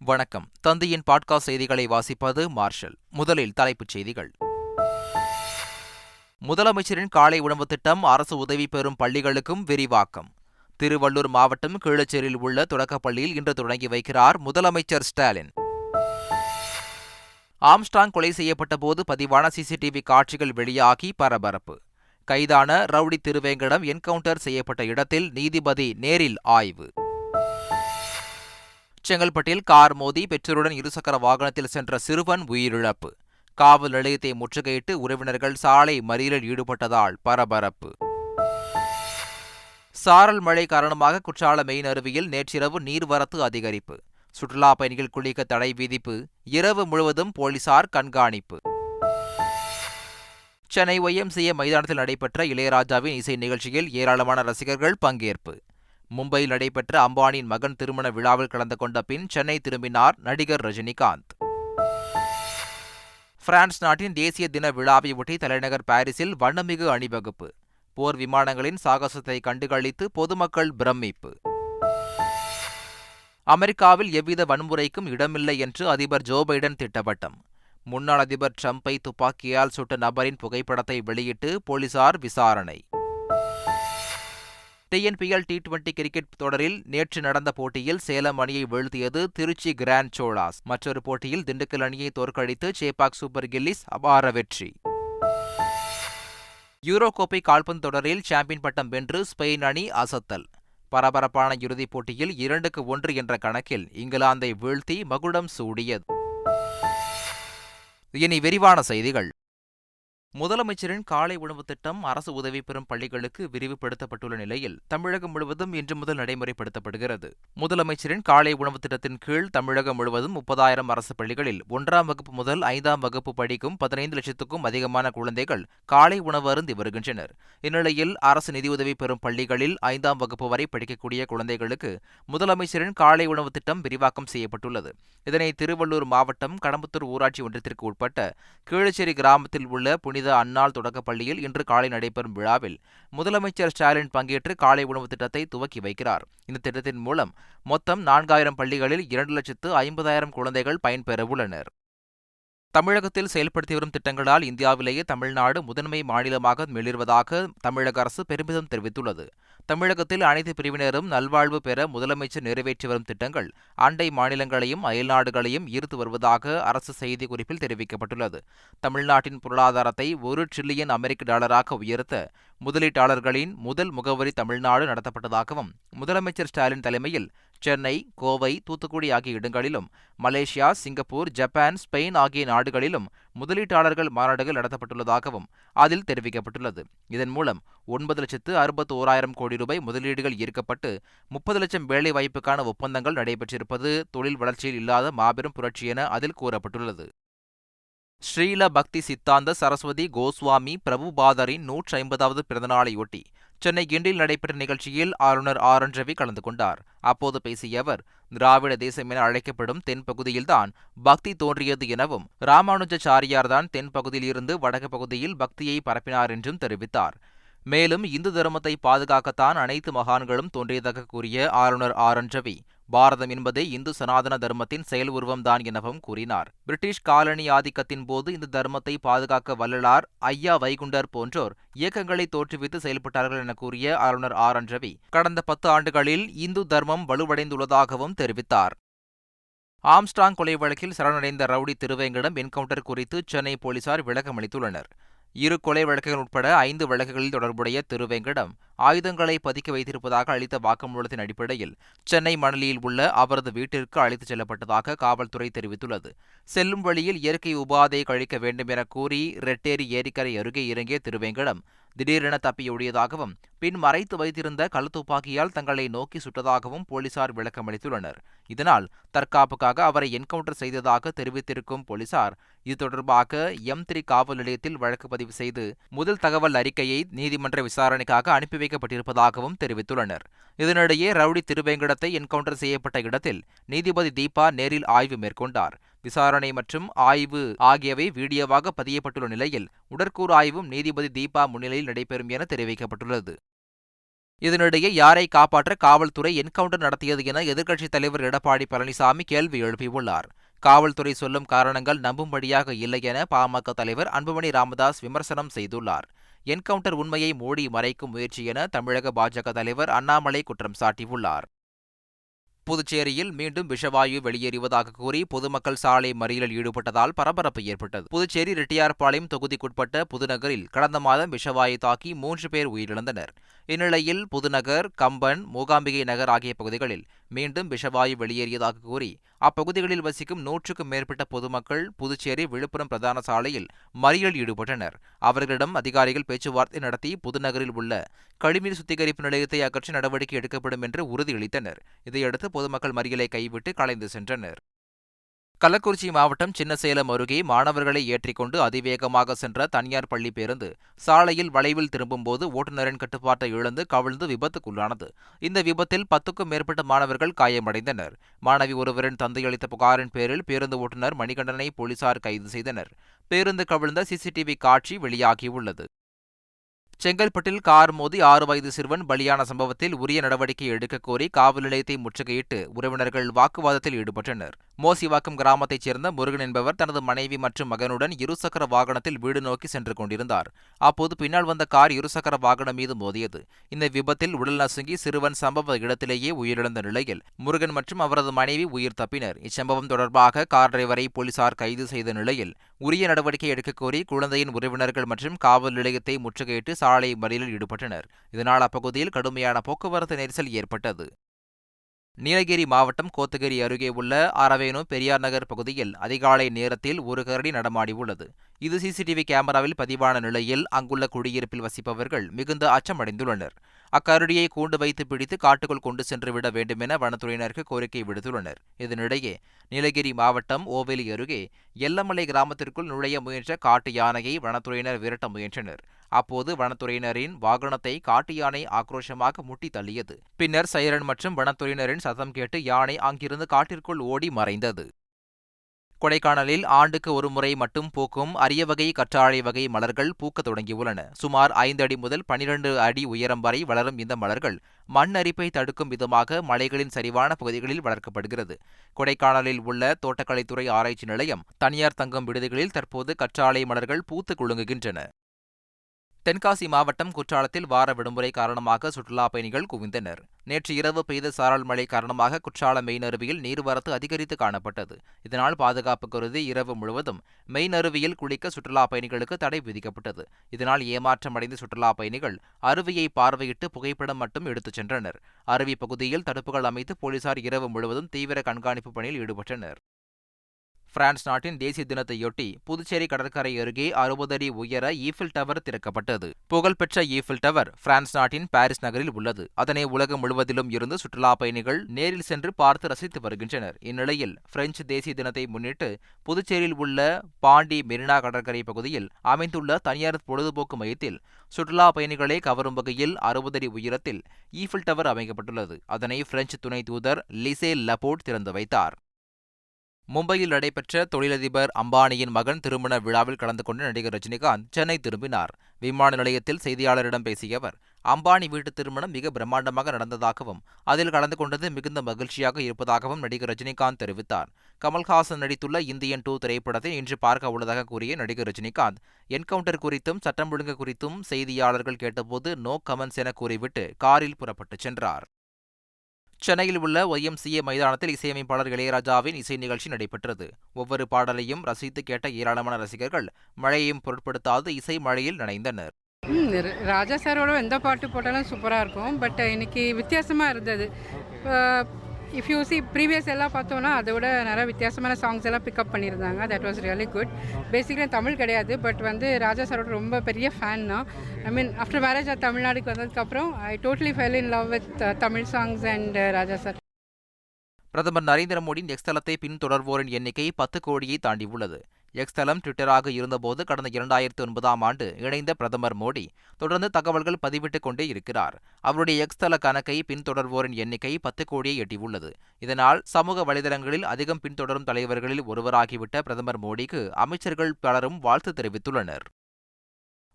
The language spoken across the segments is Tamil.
வணக்கம். தந்தையின் பாட்காஸ்ட் செய்திகளை வாசிப்பது மார்ஷல். முதலில் தலைப்புச் செய்திகள். முதலமைச்சரின் காலை உணவு திட்டம் அரசு உதவி பெறும் பள்ளிகளுக்கும் விரிவாக்கம். திருவள்ளூர் மாவட்டம் கீழச்சேரியில் உள்ள தொடக்கப்பள்ளியில் இன்று தொடங்கி வைக்கிறார் முதலமைச்சர் ஸ்டாலின். ஆம்ஸ்ட்ராங் கொலை செய்யப்பட்ட போது பதிவான சிசிடிவி காட்சிகள் வெளியாகி பரபரப்பு. கைதான ரவுடி திருவேங்கடம் என்கவுண்டர் செய்யப்பட்ட இடத்தில் நீதிபதி நேரில் ஆய்வு. செங்கல்பட்டில் கார் மோதி பெற்றோருடன் இருசக்கர வாகனத்தில் சென்ற சிறுவன் உயிரிழப்பு. காவல் நிலையத்தை முற்றுகையிட்டு உறவினர்கள் சாலை மறியலில் ஈடுபட்டதால் பரபரப்பு. சாரல் மழை காரணமாக குற்றால மெயின் அருவியில் நேற்றிரவு நீர்வரத்து அதிகரிப்பு. சுற்றுலா பயணிகள் குளிக்க தடை விதிப்பு. இரவு முழுவதும் போலீசார் கண்காணிப்பு. சென்னை YMCA மைதானத்தில் நடைபெற்ற இளையராஜாவின் இசை நிகழ்ச்சியில் ஏராளமான ரசிகர்கள் பங்கேற்பு. மும்பையில் நடைபெற்ற அம்பானியின் மகன் திருமண விழாவில் கலந்து கொண்ட பின் சென்னை திரும்பினார் நடிகர் ரஜினிகாந்த். பிரான்ஸ் நாட்டின் தேசிய தின விழாவை ஒட்டி தலைநகர் பாரிஸில் வண்ணமிகு அணிவகுப்பு. போர் விமானங்களின் சாகசத்தை கண்டுகளித்து பொதுமக்கள் பிரமிப்பு. அமெரிக்காவில் எவ்வித வன்முறைக்கும் இடமில்லை என்று அதிபர் ஜோ பைடன் திட்டவட்டம். முன்னாள் அதிபர் டிரம்பை துப்பாக்கியால் சுட்ட நபரின் புகைப்படத்தை வெளியிட்டு போலீசார் விசாரணை. TNPL T20 கிரிக்கெட் தொடரில் நேற்று நடந்த போட்டியில் சேலம் அணியை வீழ்த்தியது திருச்சி கிராண்ட் சோழாஸ். மற்றொரு போட்டியில் திண்டுக்கல் அணியை தோற்கடித்து சேப்பாக் சூப்பர் கில்லிஸ் அபார வெற்றி. யூரோ கோப்பை கால்பந்து தொடரில் சாம்பியன் பட்டம் வென்று ஸ்பெயின் அணி அசத்தல். பரபரப்பான இறுதிப் போட்டியில் 2-1 என்ற கணக்கில் இங்கிலாந்தை வீழ்த்தி மகுடம் சூடியது. இனி விரிவான செய்திகள். முதலமைச்சரின் காலை உணவு திட்டம் அரசு உதவி பெறும் பள்ளிகளுக்கு விரிவுபடுத்தப்பட்டுள்ள நிலையில் தமிழகம் முழுவதும் இன்று முதல் நடைமுறைப்படுத்தப்படுகிறது. முதலமைச்சரின் காலை உணவு திட்டத்தின் கீழ் தமிழகம் முழுவதும் 30,000 அரசு பள்ளிகளில் 1ஆம் வகுப்பு முதல் 5ஆம் வகுப்பு படிக்கும் 15 லட்சத்துக்கும் அதிகமான குழந்தைகள் காலை உணவு அருந்தி வருகின்றனர். இந்நிலையில் அரசு நிதியுதவி பெறும் பள்ளிகளில் 5ஆம் வகுப்பு வரை படிக்கக்கூடிய குழந்தைகளுக்கு முதலமைச்சரின் காலை உணவு திட்டம் விரிவாக்கம் செய்யப்பட்டுள்ளது. இதனை திருவள்ளூர் மாவட்டம் கடம்பத்தூர் ஊராட்சி ஒன்றியத்திற்கு உட்பட்ட கீழச்சேரி கிராமத்தில் உள்ள புனித அன்னாள் தொடக்கப்பள்ளியில் இன்று காலை நடைபெறும் விழாவில் முதலமைச்சர் ஸ்டாலின் பங்கேற்று காலை உணவு திட்டத்தை துவக்கி வைக்கிறார். இந்த திட்டத்தின் மூலம் மொத்தம் 4,000 பள்ளிகளில் 2,50,000 குழந்தைகள் பயன்பெறவுள்ளனர். தமிழகத்தில் செயல்படுத்தி வரும் திட்டங்களால் இந்தியாவிலேயே தமிழ்நாடு முதன்மை மாநிலமாக மிளிர்வதாக தமிழக அரசு பெருமிதம் தெரிவித்துள்ளது. தமிழகத்தில் அனைத்து பிரிவினரும் நல்வாழ்வு பெற முதலமைச்சர் நிறைவேற்றி வரும் திட்டங்கள் அண்டை மாநிலங்களையும் அயல்நாடுகளையும் ஈர்த்து வருவதாக அரசு செய்திக்குறிப்பில் தெரிவிக்கப்பட்டுள்ளது. தமிழ்நாட்டின் பொருளாதாரத்தை $1 டிரில்லியன் உயர்த்த முதலீட்டாளர்களின் முதல் முகவரி தமிழ்நாடு நடத்தப்பட்டதாகவும் முதலமைச்சர் ஸ்டாலின் தலைமையில் சென்னை, கோவை, தூத்துக்குடி ஆகிய இடங்களிலும் மலேசியா, சிங்கப்பூர், ஜப்பான், ஸ்பெயின் ஆகிய நாடுகளிலும் முதலீட்டாளர்கள் மாநாடுகள் நடத்தப்பட்டுள்ளதாகவும் அதில் தெரிவிக்கப்பட்டுள்ளது. இதன் மூலம் 9,61,000 கோடி ரூபாய் முதலீடுகள் ஈர்க்கப்பட்டு 30 லட்சம் வேலை வாய்ப்புக்கான ஒப்பந்தங்கள் நடைபெற்றிருப்பது தொழில் வளர்ச்சியில் இல்லாத மாபெரும் புரட்சி என அதில் கூறப்பட்டுள்ளது. ஸ்ரீல பக்தி சித்தாந்த சரஸ்வதி கோஸ்வாமி பிரபுபாதரின் 150வது பிறந்தநாளையொட்டி சென்னை கிண்டியில் நடைபெற்ற நிகழ்ச்சியில் ஆளுநர் RN ரவி கலந்து கொண்டார். அப்போது பேசிய அவர், திராவிட தேசம் என அழைக்கப்படும் தென்பகுதியில்தான் பக்தி தோன்றியது எனவும் ராமானுஜாச்சாரியார்தான் தென்பகுதியில் இருந்து வடக்கு பகுதியில் பக்தியை பரப்பினார் என்றும் தெரிவித்தார். மேலும் இந்து தர்மத்தை பாதுகாக்கத்தான் அனைத்து மகான்களும் தோன்றியதாக கூறிய ஆளுநர் RN ரவி, பாரதம் என்பதே இந்து சனாதன தர்மத்தின் செயல் உருவம்தான் எனவும் கூறினார். பிரிட்டிஷ் காலனி ஆதிக்கத்தின் போது இந்த தர்மத்தை பாதுகாக்க வள்ளலார், ஐயா வைகுண்டர் போன்றோர் இயக்கங்களை தோற்றுவித்து செயல்பட்டார்கள் என கூறிய ஆளுநர் RN ரவி, கடந்த 10 ஆண்டுகளில் இந்து தர்மம் வலுவடைந்துள்ளதாகவும் தெரிவித்தார். ஆம்ஸ்ட்ராங் கொலை வழக்கில் சரணடைந்த ரவுடி திருவேங்கடம் என்கவுண்டர் குறித்து சென்னை போலீசார் விளக்கமளித்துள்ளனர். 2 கொலை வழக்குகள் உட்பட 5 வழக்குகளில் தொடர்புடைய திருவேங்கடம் ஆயுதங்களை பதுக்கி வைத்திருப்பதாக அளித்த வாக்குமூலத்தின் அடிப்படையில் சென்னை மணலியில் உள்ள அவரது வீட்டிற்கு அழைத்துச் செல்லப்பட்டதாக காவல்துறை தெரிவித்துள்ளது. செல்லும் வழியில் இயற்கை உபாதையை கழிக்க வேண்டும் என கூறி ரெட்டேரி ஏரிக்கரை அருகே இறங்கிய திருவேங்கடம் திடீரென தப்பியோடியதாகவும் பின் மறைத்து வைத்திருந்த கள்ளத்துப்பாக்கியால் தங்களை நோக்கி சுட்டதாகவும் போலீசார் விளக்கமளித்துள்ளனர். இதனால் தற்காப்புக்காக அவரை என்கவுண்டர் செய்ததாக தெரிவித்திருக்கும் போலீசார் இது தொடர்பாக M3 காவல் நிலையத்தில் வழக்கு பதிவு செய்து முதல் தகவல் அறிக்கையை நீதிமன்ற விசாரணைக்காக அனுப்பி வைக்கப்பட்டிருப்பதாகவும் தெரிவித்துள்ளனர். இதனிடையே ரவுடி திருவேங்கடத்தை என்கவுண்டர் செய்யப்பட்ட இடத்தில் நீதிபதி தீபா நேரில் ஆய்வு மேற்கொண்டார். விசாரணை மற்றும் ஆய்வு ஆகியவை வீடியோவாக பதியப்பட்டுள்ள நிலையில் உடற்கூறு ஆய்வும் நீதிபதி தீபா முன்னிலையில் நடைபெறும் என தெரிவிக்கப்பட்டுள்ளது. இதனிடையே யாரை காப்பாற்ற காவல்துறை என்கவுண்டர் நடத்தியது என எதிர்க்கட்சித் தலைவர் எடப்பாடி பழனிசாமி கேள்வி எழுப்பியுள்ளார். காவல்துறை சொல்லும் காரணங்கள் நம்பும்படியாக இல்லை என பாமக தலைவர் அன்புமணி ராமதாஸ் விமர்சனம் செய்துள்ளார். என்கவுண்டர் உண்மையை மூடி மறைக்கும் முயற்சி என தமிழக பாஜக தலைவர் அண்ணாமலை குற்றம் சாட்டியுள்ளார். புதுச்சேரியில் மீண்டும் விஷவாயு வெளியேறுவதாக கூறி பொதுமக்கள் சாலை மறியலில் ஈடுபட்டதால் பரபரப்பு ஏற்பட்டது. புதுச்சேரி ரெட்டியார்பாளையம் தொகுதிக்குட்பட்ட புதுநகரில் கடந்த மாதம் விஷவாயு தாக்கி 3 பேர் உயிரிழந்தனர். இந்நிலையில் புதுநகர், கம்பன், மூகாம்பிகை நகர் ஆகிய பகுதிகளில் மீண்டும் விஷவாயு வெளியேறியதாக கூறி அப்பகுதிகளில் வசிக்கும் 100க்கும் மேற்பட்ட பொதுமக்கள் புதுச்சேரி விழுப்புரம் பிரதான சாலையில் மறியலில் ஈடுபட்டனர். அவர்களிடம் அதிகாரிகள் பேச்சுவார்த்தை நடத்தி புதுநகரில் உள்ள கழிவுநீர் சுத்திகரிப்பு நிலையத்தை அகற்ற நடவடிக்கை எடுக்கப்படும் என்று உறுதியளித்தனர். இதையடுத்து பொதுமக்கள் மறியலை கைவிட்டு கலைந்து சென்றனர். கள்ளக்குறிச்சி மாவட்டம் சின்னசேலம் அருகே மாணவர்களை ஏற்றிக்கொண்டு அதிவேகமாக சென்ற தனியார் பள்ளி பேருந்து சாலையில் வளைவில் திரும்பும்போது ஓட்டுநரின் கட்டுப்பாட்டை இழந்து கவிழ்ந்து விபத்துக்குள்ளானது. இந்த விபத்தில் 10க்கும் மேற்பட்ட மாணவர்கள் காயமடைந்தனர். மாணவி ஒருவரின் தந்தை அளித்த புகாரின் பேரில் பேருந்து ஓட்டுநர் மணிகண்டனை போலீசார் கைது செய்தனர். பேருந்து கவிழ்ந்த சிசிடிவி காட்சி வெளியாகியுள்ளது. செங்கல்பட்டில் கார் மோதி 6 வயது சிறுவன் பலியான சம்பவத்தில் உரிய நடவடிக்கை எடுக்கக் கோரி காவல் நிலையத்தை முற்றுகையிட்டு உறவினர்கள் வாக்குவாதத்தில் ஈடுபட்டனர். மோசிவாக்கம் கிராமத்தைச் சேர்ந்த முருகன் என்பவர் தனது மனைவி மற்றும் மகனுடன் இருசக்கர வாகனத்தில் வீடு நோக்கி சென்று கொண்டிருந்தார். அப்போது பின்னால் வந்த கார் இருசக்கர வாகனம் மீது மோதியது. இந்த விபத்தில் உடல் நசுங்கி சிறுவன் சம்பவ இடத்திலேயே உயிரிழந்த நிலையில் முருகன் மற்றும் அவரது மனைவி உயிர் தப்பினர். இச்சம்பவம் தொடர்பாக கார் டிரைவரை போலீசார் கைது செய்த நிலையில் உரிய நடவடிக்கை எடுக்கக் கோரி குழந்தையின் உறவினர்கள் மற்றும் காவல் நிலையத்தை முற்றுகையிட்டு சாலை மறியலில் ஈடுபட்டனர். இதனால் அப்பகுதியில் கடுமையான போக்குவரத்து நெரிசல் ஏற்பட்டது. நீலகிரி மாவட்டம் கோத்தகிரி அருகே உள்ள அரவேணு பெரியார் நகர் பகுதியில் அதிகாலை நேரத்தில் ஒரு கரடி நடமாடியுள்ளது. இது சிசிடிவி கேமராவில் பதிவான நிலையில் அங்குள்ள குடியிருப்பில் வசிப்பவர்கள் மிகுந்த அச்சமடைந்துள்ளனர். அக்கரடியை கூண்டு வைத்து பிடித்து காட்டுக்குள் கொண்டு சென்று விட வேண்டுமென வனத்துறையினருக்கு கோரிக்கை விடுத்துள்ளனர். இதனிடையே நீலகிரி மாவட்டம் ஓவேலி அருகே எல்லமலை கிராமத்திற்குள் நுழைய முயன்ற காட்டு யானையை வனத்துறையினர் விரட்ட முயன்றனர். அப்போது வனத்துறையினரின் வாகனத்தை காட்டு யானை ஆக்ரோஷமாக முட்டி தள்ளியது. பின்னர் சைரன் மற்றும் வனத்துறையினரின் சத்தம் கேட்டு யானை அங்கிருந்து காட்டிற்குள் ஓடி மறைந்தது. கொடைக்கானலில் ஆண்டுக்கு ஒரு முறை மட்டும் பூக்கும் அரிய வகை கற்றாழை வகை மலர்கள் பூக்கத் தொடங்கியுள்ளன. சுமார் 5 அடி முதல் 12 அடி உயரம் வரை வளரும் இந்த மலர்கள் மண் அரிப்பை தடுக்கும் விதமாக மலைகளின் சரிவான பகுதிகளில் வளர்க்கப்படுகிறது. கொடைக்கானலில் உள்ள தோட்டக்கலைத்துறை ஆராய்ச்சி நிலையம், தனியார் தங்கும் விடுதிகளில் தற்போது கற்றாழை மலர்கள் பூத்து குலுங்குகின்றன. தென்காசி மாவட்டம் குற்றாலத்தில் வார விடுமுறை காரணமாக சுற்றுலாப் பயணிகள் குவிந்தனர். நேற்று இரவு பெய்த சாரல் மழை காரணமாக குற்றாலம் மெயின் அருவியில் நீர்வரத்து அதிகரித்து காணப்பட்டது. இதனால் பாதுகாப்பு கருதி இரவு முழுவதும் மெயின் அருவியில் குளிக்க சுற்றுலாப் பயணிகளுக்கு தடை விதிக்கப்பட்டது. இதனால் ஏமாற்றமடைந்த சுற்றுலாப் பயணிகள் அருவியை பார்வையிட்டு புகைப்படம் மட்டும் எடுத்துச் சென்றனர். அருவி பகுதியில் தடுப்புகள் அமைத்து போலீசார் இரவு முழுவதும் தீவிர கண்காணிப்பு பணியில் ஈடுபட்டனர். பிரான்ஸ் நாட்டின் தேசிய தினத்தையொட்டி புதுச்சேரி கடற்கரை அருகே 60 அடி உயர ஈஃபில் டவர் திறக்கப்பட்டது. புகழ்பெற்ற ஈஃபில் டவர் பிரான்ஸ் நாட்டின் பாரிஸ் நகரில் உள்ளது. அதனை உலகம் முழுவதிலும் இருந்து சுற்றுலாப் பயணிகள் நேரில் சென்று பார்த்து ரசித்து வருகின்றனர். இந்நிலையில் பிரெஞ்சு தேசிய தினத்தை முன்னிட்டு புதுச்சேரியில் உள்ள பாண்டி மெரினா கடற்கரை பகுதியில் அமைந்துள்ள தனியார் பொழுதுபோக்கு மையத்தில் சுற்றுலாப் பயணிகளை கவரும் வகையில் 60 அடி உயரத்தில் ஈஃபில் டவர் அமைக்கப்பட்டுள்ளது. அதனை பிரெஞ்சு துணை தூதர் லிசே லபோர்ட் திறந்து வைத்தார். மும்பையில் நடைபெற்ற தொழிலதிபர் அம்பானியின் மகன் திருமண விழாவில் கலந்து கொண்ட நடிகர் ரஜினிகாந்த் சென்னை திரும்பினார். விமான நிலையத்தில் செய்தியாளரிடம் பேசிய அவர், அம்பானி வீட்டு திருமணம் மிக பிரம்மாண்டமாக நடந்ததாகவும் அதில் கலந்து கொண்டது மிகுந்த மகிழ்ச்சியாக இருப்பதாகவும் நடிகர் ரஜினிகாந்த் தெரிவித்தார். கமல்ஹாசன் நடித்துள்ள இந்தியன் 2 திரைப்படத்தை இன்று பார்க்க உள்ளதாக கூறிய நடிகர் ரஜினிகாந்த், என்கவுண்டர் குறித்தும் சட்டம் ஒழுங்கு குறித்தும் செய்தியாளர்கள் கேட்டபோது நோ கமெண்ட்ஸ் என கூறிவிட்டு காரில் புறப்பட்டுச் சென்றார். சென்னையில் உள்ள YMCA மைதானத்தில் இசையமைப்பாளர் இளையராஜாவின் இசை நிகழ்ச்சி நடைபெற்றது. ஒவ்வொரு பாடலையும் ரசித்து கேட்ட ஏராளமான ரசிகர்கள் மழையையும் பொருட்படுத்தாது இசை மழையில் நனைந்தனர். ராஜா சாரோட எந்த பாட்டு போட்டாலும் சூப்பராக இருக்கும். பட் இன்னைக்கு வித்தியாசமாக இருந்தது. இஃப் யூ சி ப்ரீவியஸ் எல்லாம் பார்த்தோன்னா அதை விட நிறைய வித்தியாசமான சாங்ஸ் எல்லாம் பிக்கப் பண்ணியிருந்தாங்க. That was really good. Basically Tamil கிடையாது, பட் ராஜா சாரோட ரொம்ப பெரிய ஃபேன் தான். ஐ மீன் ஆஃப்டர் மேரேஜ் தமிழ்நாடுக்கு வந்ததுக்கப்புறம் I totally fell in love with Tamil songs and Raja sir. பிரதமர் நரேந்திர மோடியின் எக்ஸ் தளத்தை பின்தொடர்வோரின் எண்ணிக்கை 10 கோடியை தாண்டியுள்ளது. எக்ஸ் தளம் ட்விட்டராக இருந்தபோது கடந்த 2009ஆம் ஆண்டு இணைந்த பிரதமர் மோடி தொடர்ந்து தகவல்கள் பதிவிட்டுக் கொண்டே இருக்கிறார். அவருடைய எக்ஸ் தள கணக்கை பின்தொடர்வோரின் எண்ணிக்கை 10 கோடியை எட்டியுள்ளது. இதனால் சமூக வலைதளங்களில் அதிகம் பின்தொடரும் தலைவர்களில் ஒருவராகிவிட்ட பிரதமர் மோடிக்கு அமைச்சர்கள் பலரும் வாழ்த்து தெரிவித்துள்ளனர்.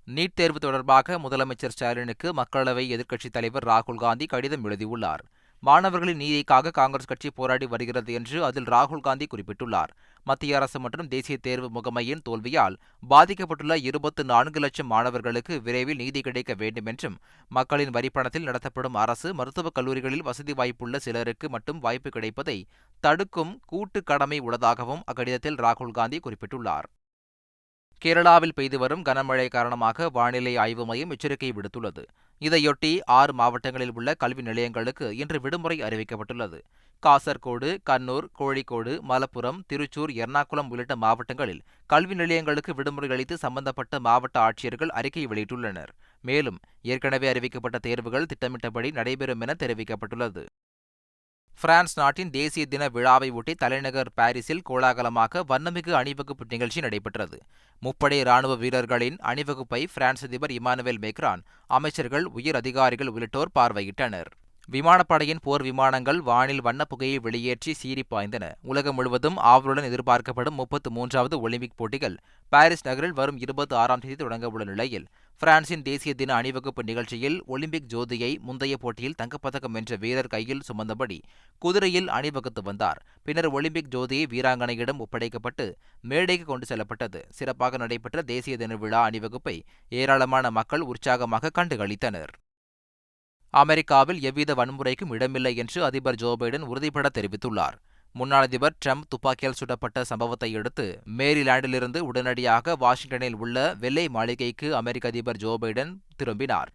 நீட் தேர்வு தொடர்பாக முதலமைச்சர் ஸ்டாலினுக்கு மக்களவை எதிர்க்கட்சித் தலைவர் ராகுல் காந்தி கடிதம் எழுதியுள்ளார். மாணவர்களின் நீதிக்காக காங்கிரஸ் கட்சி போராடி வருகிறது என்று அதில் ராகுல் காந்தி குறிப்பிட்டுள்ளார். மத்திய அரசு மற்றும் தேசிய தேர்வு முகமையின் தோல்வியால் பாதிக்கப்பட்டுள்ள 24 லட்சம் மாணவர்களுக்கு விரைவில் நீதி கிடைக்க வேண்டும் என்றும், மக்களின் வரிப்பணத்தில் நடத்தப்படும் அரசு மருத்துவக் கல்லூரிகளில் வசதி வாய்ப்புள்ள சிலருக்கு மட்டும் வாய்ப்பு கிடைப்பதை தடுக்கும் கூட்டு கடமை உள்ளதாகவும் அக்கடிதத்தில் ராகுல் காந்தி குறிப்பிட்டுள்ளார். கேரளாவில் பெய்து வரும் கனமழை காரணமாக வானிலை ஆய்வு மையம் எச்சரிக்கை விடுத்துள்ளது. இதையொட்டி 6 மாவட்டங்களில் உள்ள கல்வி நிலையங்களுக்கு இன்று விடுமுறை அறிவிக்கப்பட்டுள்ளது. காசர்கோடு, கண்ணூர், கோழிக்கோடு, மலப்புரம், திருச்சூர், எர்ணாகுளம் உள்ளிட்ட மாவட்டங்களில் கல்வி நிலையங்களுக்கு விடுமுறை அளித்து சம்பந்தப்பட்ட மாவட்ட ஆட்சியர்கள் அறிக்கை வெளியிட்டுள்ளனர். மேலும் ஏற்கனவே அறிவிக்கப்பட்ட தேர்வுகள் திட்டமிட்டபடி நடைபெறும் என தெரிவிக்கப்பட்டுள்ளது. பிரான்ஸ் நாட்டின் தேசிய தின விழாவை ஒட்டி தலைநகர் பாரிஸில் கோலாகலமாக வண்ணமிகு அணிவகுப்பு நிகழ்ச்சி நடைபெற்றது. முப்படை ராணுவ வீரர்களின் அணிவகுப்பை பிரான்ஸ் அதிபர் இமானுவேல் மேக்ரான், அமைச்சர்கள், உயர் அதிகாரிகள் உள்ளிட்டோர் பார்வையிட்டனர். விமானப்படையின் போர் விமானங்கள் வானில் வண்ணப் புகையை வெளியேற்றி சீறி பாய்ந்தன. உலகம் முழுவதும் ஆவலுடன் எதிர்பார்க்கப்படும் 33வது ஒலிம்பிக் போட்டிகள் பாரிஸ் நகரில் வரும் 26ஆம் தேதி தொடங்கவுள்ள நிலையில், பிரான்சின் தேசிய தின அணிவகுப்பு நிகழ்ச்சியில் ஒலிம்பிக் ஜோதியை முந்தைய போட்டியில் தங்கப்பதக்கம் வென்ற வீரர் கையில் சுமந்தபடி குதிரையில் அணிவகுத்து வந்தார். பின்னர் ஒலிம்பிக் ஜோதியை வீராங்கனையிடம் ஒப்படைக்கப்பட்டு மேடைக்கு கொண்டு செல்லப்பட்டது. சிறப்பாக நடைபெற்ற தேசிய தின விழா அணிவகுப்பை ஏராளமான மக்கள் உற்சாகமாக கண்டுகளித்தனர். அமெரிக்காவில் எவ்வித வன்முறைக்கும் இடமில்லை என்று அதிபர் ஜோ பைடன் உறுதிபட தெரிவித்துள்ளார். முன்னாள் அதிபர் டிரம்ப் துப்பாக்கியால் சுடப்பட்ட சம்பவத்தை அடுத்து மேரிலாண்டிலிருந்து உடனடியாக வாஷிங்டனில் உள்ள வெள்ளை மாளிகைக்கு அமெரிக்க அதிபர் ஜோ பைடன் திரும்பினார்.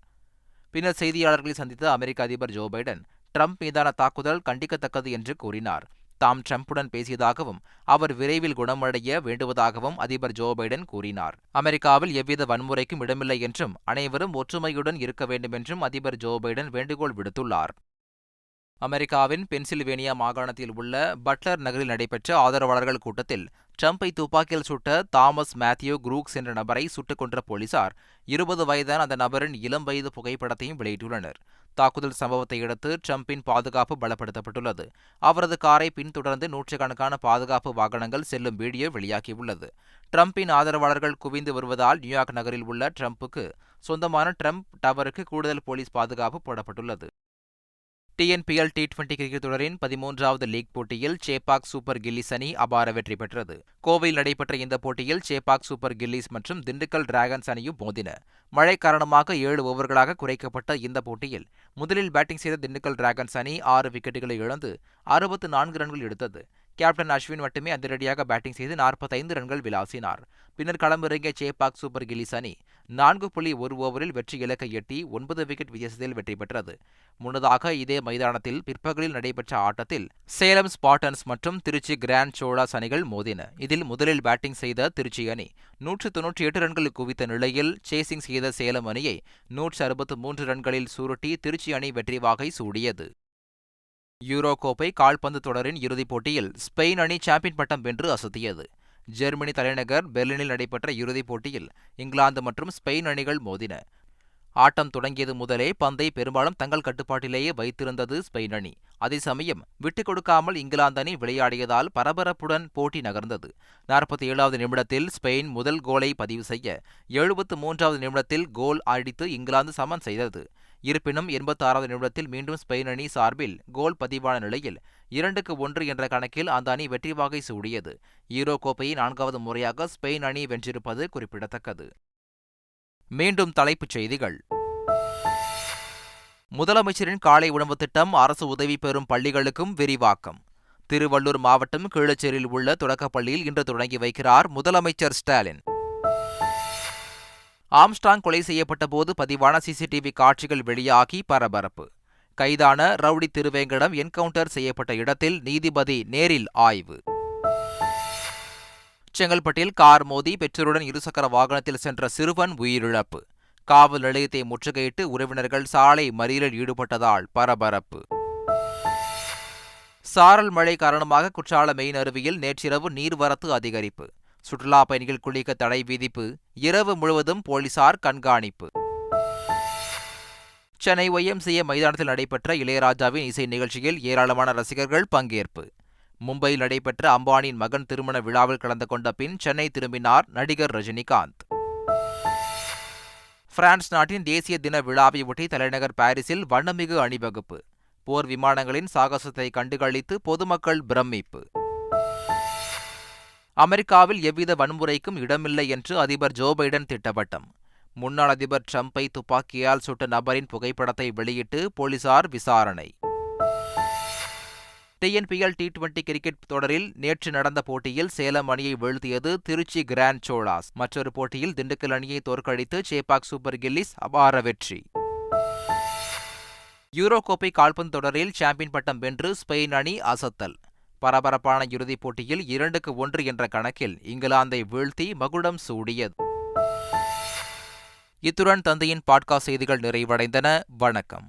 பின்னர் செய்தியாளர்களை சந்தித்த அமெரிக்க அதிபர் ஜோ பைடன், டிரம்ப் மீதான தாக்குதல் கண்டிக்கத்தக்கது என்று கூறினார். தாம் டிரம்புடன் பேசியதாகவும், அவர் விரைவில் குணமடைய வேண்டுவதாகவும் அதிபர் ஜோ பைடன் கூறினார். அமெரிக்காவில் எவ்வித வன்முறைக்கும் இடமில்லை என்றும், அனைவரும் ஒற்றுமையுடன் இருக்க வேண்டும் என்றும் அதிபர் ஜோ பைடன் வேண்டுகோள் விடுத்துள்ளார். அமெரிக்காவின் பென்சில்வேனியா மாகாணத்தில் உள்ள பட்லர் நகரில் நடைபெற்ற ஆதரவாளர்கள் கூட்டத்தில் டிரம்பை துப்பாக்கியில் சுட்ட தாமஸ் மேத்யூ குரூக்ஸ் என்ற நபரை சுட்டுக் கொன்ற போலீசார் 20 வயதான அந்த நபரின் இளம் வயது புகைப்படத்தையும் வெளியிட்டுள்ளனர். தாக்குதல் சம்பவத்தை அடுத்து டிரம்பின் பாதுகாப்பு பலப்படுத்தப்பட்டுள்ளது. அவரது காரை பின்தொடர்ந்து நூற்றுக்கணக்கான பாதுகாப்பு வாகனங்கள் செல்லும் வீடியோ வெளியாகியுள்ளது. டிரம்பின் ஆதரவாளர்கள் குவிந்து வருவதால் நியூயார்க் நகரில் உள்ள டிரம்புக்கு சொந்தமான டிரம்ப் டவருக்கு கூடுதல் போலீஸ் பாதுகாப்பு போடப்பட்டுள்ளது. டிஎன்பிஎல் டி20 கிரிக்கெட் தொடரின் 13வது லீக் போட்டியில் சேப்பாக் சூப்பர் கில்லிஸ் அணி அபார வெற்றி பெற்றது. கோவையில் நடைபெற்ற இந்த போட்டியில் சேப்பாக் சூப்பர் கில்லிஸ் மற்றும் திண்டுக்கல் டிராகன்ஸ் அணியும் மோதின. மழை காரணமாக 7 ஓவர்களாக குறைக்கப்பட்ட இந்த போட்டியில் முதலில் பேட்டிங் செய்த திண்டுக்கல் டிராகன்ஸ் அணி 6 விக்கெட்டுகளை இழந்து 64 ரன்கள் எடுத்தது. கேப்டன் அஸ்வின் மட்டுமே அதிரடியாக பேட்டிங் செய்து 45 ரன்கள் விளாசினார். பின்னர் களமிறங்கிய சேப்பாக் சூப்பர் கில்லிஸ் அணி 4.1 ஓவரில் வெற்றி இலக்கை எட்டி 9 விக்கெட் வித்தியாசத்தில் வெற்றி பெற்றது. முன்னதாக இதே மைதானத்தில் பிற்பகலில் நடைபெற்ற ஆட்டத்தில் சேலம் ஸ்பார்டன்ஸ் மற்றும் திருச்சி கிராண்ட் சோழாஸ் அணிகள் மோதின. இதில் முதலில் பேட்டிங் செய்த திருச்சி அணி 198 ரன்கள் குவித்த நிலையில் சேசிங் செய்த சேலம் அணியை 163 ரன்களில் சுருட்டி திருச்சி அணி வெற்றி வாகை சூடியது. யூரோ கோப்பை கால்பந்து தொடரின் இறுதிப் போட்டியில் ஸ்பெயின் அணி சாம்பியன் பட்டம் வென்று அசத்தியது. ஜெர்மனி தலைநகர் பெர்லினில் நடைபெற்ற இறுதிப் போட்டியில் இங்கிலாந்து மற்றும் ஸ்பெயின் அணிகள் மோதின. ஆட்டம் தொடங்கியது முதலே பந்தை பெரும்பாலும் தங்கள் கட்டுப்பாட்டிலேயே வைத்திருந்தது ஸ்பெயின் அணி. அதே சமயம் விட்டுக் கொடுக்காமல் இங்கிலாந்து அணி விளையாடியதால் பரபரப்புடன் போட்டி நகர்ந்தது. 47வது நிமிடத்தில் ஸ்பெயின் முதல் கோலை பதிவு செய்ய 73வது நிமிடத்தில் கோல் அடித்து இங்கிலாந்து சமன் செய்தது. இருப்பினும் 86வது நிமிடத்தில் மீண்டும் ஸ்பெயின் அணி சார்பில் கோல் பதிவான நிலையில் 2-1 என்ற கணக்கில் அந்த அணி வெற்றி வாகை சூடியது. யூரோ கோப்பையை 4வது முறையாக ஸ்பெயின் அணி வென்றிருப்பது குறிப்பிடத்தக்கது. மீண்டும் தலைப்புச் செய்திகள். முதலமைச்சரின் காலை உணவு திட்டம் அரசு உதவி பெறும் பள்ளிகளுக்கும் விரிவாக்கம். திருவள்ளூர் மாவட்டம் கீழச்சேரியில் உள்ள தொடக்கப்பள்ளியில் இன்று தொடங்கி வைக்கிறார் முதலமைச்சர் ஸ்டாலின். ஆம்ஸ்டாங் கொலை செய்யப்பட்ட போது பதிவான சிசிடிவி காட்சிகள் வெளியாகி பரபரப்பு. கைதான ரவுடி திருவேங்கடம் என்கவுண்டர் செய்யப்பட்ட இடத்தில் நீதிபதி நேரில் ஆய்வு. செங்கல்பட்டில் கார் மோதி பெற்றோருடன் இருசக்கர வாகனத்தில் சென்ற சிறுவன் உயிரிழப்பு. காவல் நிலையத்தை முற்றுகையிட்டு உறவினர்கள் சாலை மறியலில் ஈடுபட்டதால் பரபரப்பு. சாரல் மழை காரணமாக குற்றால மெயின் அருவியில் நேற்றிரவு நீர்வரத்து அதிகரிப்பு. சுற்றுலா பயணிகள் குளிக்க தடை விதிப்பு. இரவு முழுவதும் போலீசார் கண்காணிப்பு. சென்னை YMCA மைதானத்தில் நடைபெற்ற இளையராஜாவின் இசை நிகழ்ச்சியில் ஏராளமான ரசிகர்கள் பங்கேற்பு. மும்பையில் நடைபெற்ற அம்பானியின் மகன் திருமண விழாவில் கலந்து கொண்ட பின் சென்னை திரும்பினார் நடிகர் ரஜினிகாந்த். பிரான்ஸ் நாட்டின் தேசிய தின விழாவை ஒட்டி தலைநகர் பாரிஸில் வண்ணமிகு அணிவகுப்பு. போர் விமானங்களின் சாகசத்தை கண்டுகளித்து பொதுமக்கள் பிரமிப்பு. அமெரிக்காவில் எவ்வித வன்முறைக்கும் இடமில்லை என்று அதிபர் ஜோ பைடன் திட்டவட்டம். முன்னாள் அதிபர் டிரம்பை துப்பாக்கியால் சுட்ட நபரின் புகைப்படத்தை வெளியிட்டு போலீசார் விசாரணை. டிஎன்பிஎல் T20 கிரிக்கெட் தொடரில் நேற்று நடந்த போட்டியில் சேலம் அணியை வீழ்த்தியது திருச்சி கிராண்ட் சோழாஸ். மற்றொரு போட்டியில் திண்டுக்கல் அணியை தோற்கடித்து சேப்பாக் சூப்பர் கில்லிஸ் அபார வெற்றி. யூரோ கோப்பை கால்பந்து தொடரில் சாம்பியன் பட்டம் வென்று ஸ்பெயின் அணி அசத்தல். பரபரப்பான இறுதிப் போட்டியில் 2-1 என்ற கணக்கில் இங்கிலாந்தை வீழ்த்தி மகுடம் சூடியது. இத்துடன் தந்தையின் பாட்காஸ்ட் செய்திகள் நிறைவடைந்தன. வணக்கம்.